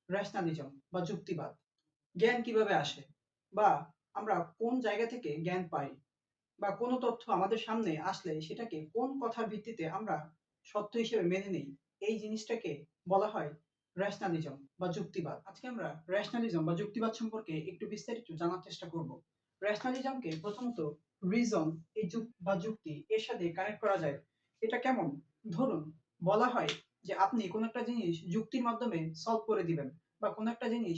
Rationalism বা যুক্তিবাদ। জ্ঞান কিভাবে আসে বা আমরা কোন জায়গা থেকে জ্ঞান পাই বা কোনো তথ্য আমাদের সামনে আসলে সেটাকে কোন কথার ভিত্তিতে আমরা সত্য হিসেবে মেনে নেই, এই জিনিসটাকে বলা হয় রেশনালিজম বা যুক্তিবাদ। আজকে আমরা রেশনালিজম বা যুক্তিবাদ সম্পর্কে একটু বিস্তারিত জানার চেষ্টা করব। রেশনালিজমকে প্রথমত রিজন এই বা যুক্তি এর সাথে কানেক্ট করা যায়। এটা কেমন? ধরুন, বলা হয় যে আপনি কোন একটা জিনিস যুক্তির মাধ্যমে সলভ করে দিবেন বা কোন একটা জিনিস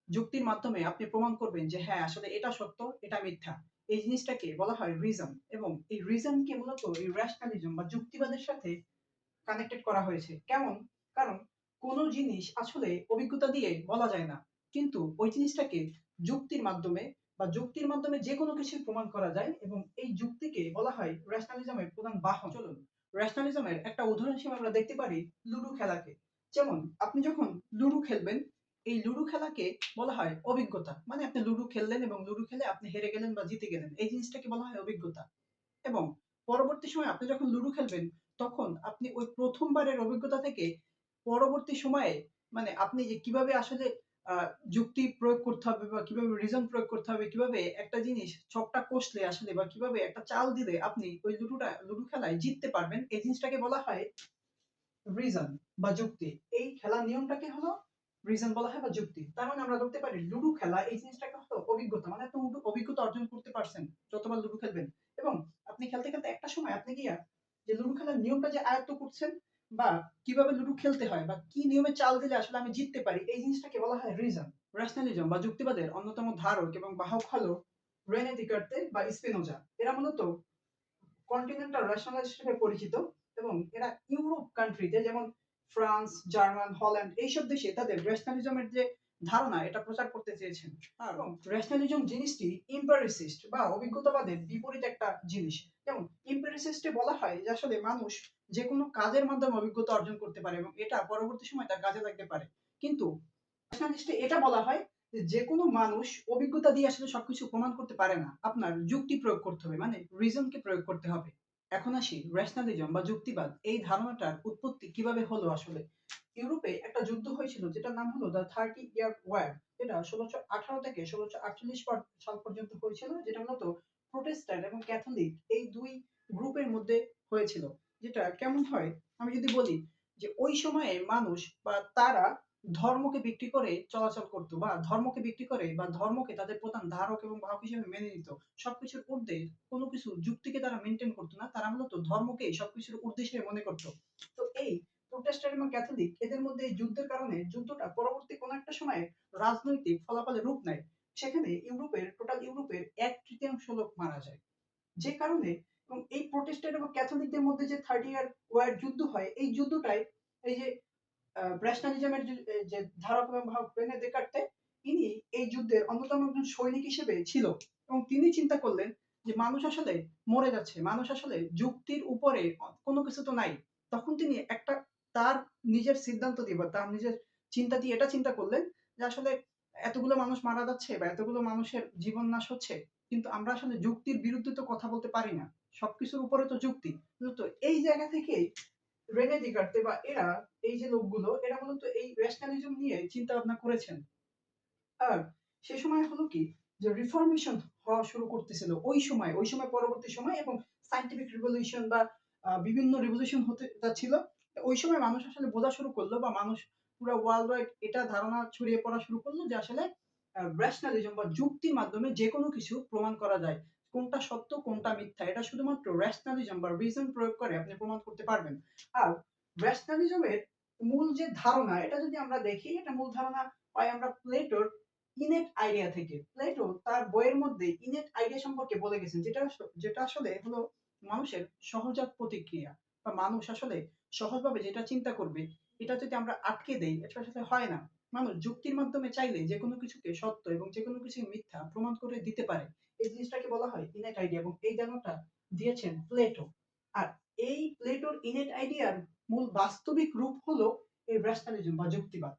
যুক্তির মাধ্যমে আপনি প্রমাণ করবেন যে হ্যাঁ আসলে এটা সত্য, এটা মিথ্যা। এই জিনিসটাকে বলা হয় রিজন, এবং এই রিজনকে মূলত এই রেশনালিজম বা যুক্তিবাদের সাথে কানেক্টেড করা হয়েছে। কেমন? কারণ কোন জিনিস আসলে অভিজ্ঞতা দিয়ে বলা যায় না, কিন্তু ওই জিনিসটাকে যুক্তির মাধ্যমে বা যুক্তির মাধ্যমে যে কোনো কিছু প্রমাণ করা যায়, এবং এই যুক্তিকে বলা হয় রেশনালিজমের প্রধান বাহন। চলুন রেশনালিজমের একটা উদাহরণ হিসেবে আমরা দেখতে পারি লুডো খেলাকে। যেমন আপনি যখন লুডো খেলবেন, এই লুডো খেলাকে বলা হয় অভিজ্ঞতা। মানে আপনি লুডো খেললেন এবং লুডো খেলে আপনি হেরে গেলেন বা জিতে গেলেন, এই জিনিসটাকে বলা হয় অভিজ্ঞতা। এবং পরবর্তী সময়ে আপনি যখন লুডো খেলবেন, তখন আপনি ওই প্রথমবারের অভিজ্ঞতা থেকে পরবর্তী সময়ে মানে আপনি যে কিভাবে আসলে যুক্তি প্রয়োগ করতে হবে বা কিভাবে রিজন প্রয়োগ করতে হবে, কিভাবে একটা জিনিস ছকটা কষলে আসলে বা কিভাবে একটা চাল দিলে আপনি ওই লুডো খেলায় জিততে পারবেন, এই জিনিসটাকে বলা হয় রিজন বা যুক্তি। এই খেলার নিয়মটাকে হলো রিজন বলা হয় বা যুক্তি। তার মানে আমরা ধরতে পারি লুডো খেলা এই জিনিসটাকে হলো অভিজ্ঞতা। মানে আপনি অভিজ্ঞতা অর্জন করতে পারছেন যতবার লুডো খেলবেন, এবং আপনি খেলতে খেলতে একটা সময় আপনি গিয়া যে লুডো খেলার নিয়মটা যে আয়ত্ত করছেন বা কিভাবে লুডো খেলতে হয় বা কি নিয়মে চাল দিলে আসলে আমি জিততে পারি, এই জিনিসটাকে বলা হয় রিজন। রেশনালিজম বা যুক্তিবাদের অন্যতম ধারক এবং বাহক হলো রেনে দিকার্তে বা স্পিনোজা। এরা মূলত কন্টিনেন্টাল রেশনালিস্ট হিসেবে পরিচিত, এবং এরা ইউরোপ কান্ট্রিতে যেমন ফ্রান্স, জার্মান, হল্যান্ড এইসব দেশে তাদের রেশনালিজমের যে ধারণা এটা প্রচার করতে চেয়েছেন। এবং রেশনালিজম জিনিসটি ইম্পেরিসিস্ট বা অভিজ্ঞতাবাদের বিপরীত একটা জিনিস। যেমন ইম্পেরিসিস্টে বলা হয় যে আসলে মানুষ যে কোনো কাজের মাধ্যমে অভিজ্ঞতা অর্জন করতে পারে এবং এটা পরবর্তী সময় তার কাজে লাগতে পারে। কিন্তু রেশনালিস্টে এটা বলা হয় যে যেকোনো মানুষ অভিজ্ঞতা দিয়ে আসলে সবকিছু প্রমাণ করতে পারে না। আপনার যুক্তি প্রয়োগ করতে হবে, মানে রিজনকে প্রয়োগ করতে হবে। এখন আসি রেশনালিজম বা যুক্তিবাদ এই ধারণাটার উৎপত্তি কিভাবে হলো আসলে। ইউরোপে একটা যুদ্ধ হয়েছিল যেটার নাম হলো দ্য 30 ইয়ার ওয়ার, যেটা 1618 থেকে 1648 সাল পর্যন্ত হয়েছিল, যেটা মূলত প্রোটেস্ট্যান্ট এবং ক্যাথলিক এই দুই গ্রুপের মধ্যে হয়েছিল। যেটা কেমন হয় আমি যদি বলি, যে ওই সময়ে মানুষ বা তারা ধর্মকে বিক্রি করে চলাচল করতো বা ধর্মকে বিক্রি করে বা ধর্মকে তাদের প্রধান ধারক এবং বাহক হিসেবে মেনে নিত। সবকিছুর ঊর্ধ্বে কোনো কিছু যুক্তিকে তারা মেনটেন করতো না, তারা মূলত ধর্মকে সবকিছুর ঊর্ধ্বে হিসেবে মনে করতো। তো এই প্রোটেস্ট্যান্ট এবং ক্যাথলিক এদের মধ্যে এই যুদ্ধের কারণে যুদ্ধটা পরবর্তী কোনো একটা সময়ে রাজনৈতিক ফলাফলে রূপ নেয়। সেখানে টোটাল ইউরোপের 1/3 লোক মারা যায়। যে কারণে এবং এই প্রোটেস্ট্যান্ট এবং ক্যাথলিকদের মধ্যে যে 30 ইয়ার ওয়ার যুদ্ধ হয়, এই যুদ্ধটাই এই যে ন্যাশনালিজমের যে ধারক এবং বাহক রেনে দেকার্তে, ইনি এই যুদ্ধের অন্যতম একজন সৈনিক হিসেবে ছিল, এবং তিনি চিন্তা করলেন যে মানুষ আসলে মরে যাচ্ছে, মানুষ আসলে যুক্তির উপরে কোনো কিছু তো নাই। তখন তিনি একটা তার নিজের সিদ্ধান্ত দিয়ে বা তার নিজের চিন্তা দিয়ে এটা চিন্তা করলেন যে আসলে এতগুলো মানুষ মারা যাচ্ছে বা এতগুলো মানুষের জীবন নাশ হচ্ছে, কিন্তু আমরা আসলে যুক্তির বিরুদ্ধে তো কথা বলতে পারি না। সবকিছুর উপরে তো যুক্তি। তো এই জায়গা থেকেই রেনে দিকার্তে বা এরা এই যে লোকগুলো এরা মূলত এই রেশনালিজম নিয়ে চিন্তা ভাবনা করেছেন। আর সে সময় হলো কি যে রিফর্মেশন হওয়া শুরু করতেছিল ওই সময় পরবর্তী সময়, এবং সায়েন্টিফিক রিভলিউশন বা বিভিন্ন রিভলিউশন হতে যাচ্ছিল। ওই সময় মানুষ আসলে বোঝা শুরু করলো বা মানুষ পুরো ওয়ার্ল্ড ওয়াইড এটা ধারণা ছড়িয়ে পড়া শুরু করলো যে আসলে রেশনালিজম বা যুক্তির মাধ্যমে যেকোনো কিছু প্রমাণ করা যায়। কোনটা সত্য কোনটা মিথ্যা এটা শুধুমাত্র রেশনালিজম বা রিজন প্রয়োগ করে আপনি প্রমাণ করতে পারবেন। আর রেশনালিজমের মূল যে ধারণা এটা যদি আমরা দেখি, এটা মূল ধারণা পাই আমরা প্লেটোর ইনেট আইডিয়া থেকে। প্লেটো তার বইয়ের মধ্যে ইনেট আইডিয়া সম্পর্কে বলে গেছেন, যেটা আসলে হলো মানুষের সহজাত প্রতিক্রিয়া বা মানুষ আসলে সহজভাবে যেটা চিন্তা করবে, এটা যদি আমরা আটকে দেই এটা আসলে হয় না। মানুষ যুক্তির মাধ্যমে চাইলে যেকোনো কিছুকে সত্য এবং যেকোনো কিছুকে মিথ্যা প্রমাণ করে দিতে পারে। এই জিনিসটাকে বলা হয় ইনেট আইডিয়া, এবং এই ধারণাটা দিয়েছেন প্লেটো। আর এই প্লেটোর ইনেট আইডিয়ার মূল বাস্তবিক রূপ হলো এই রেশনালিজম বা যুক্তিবাদ।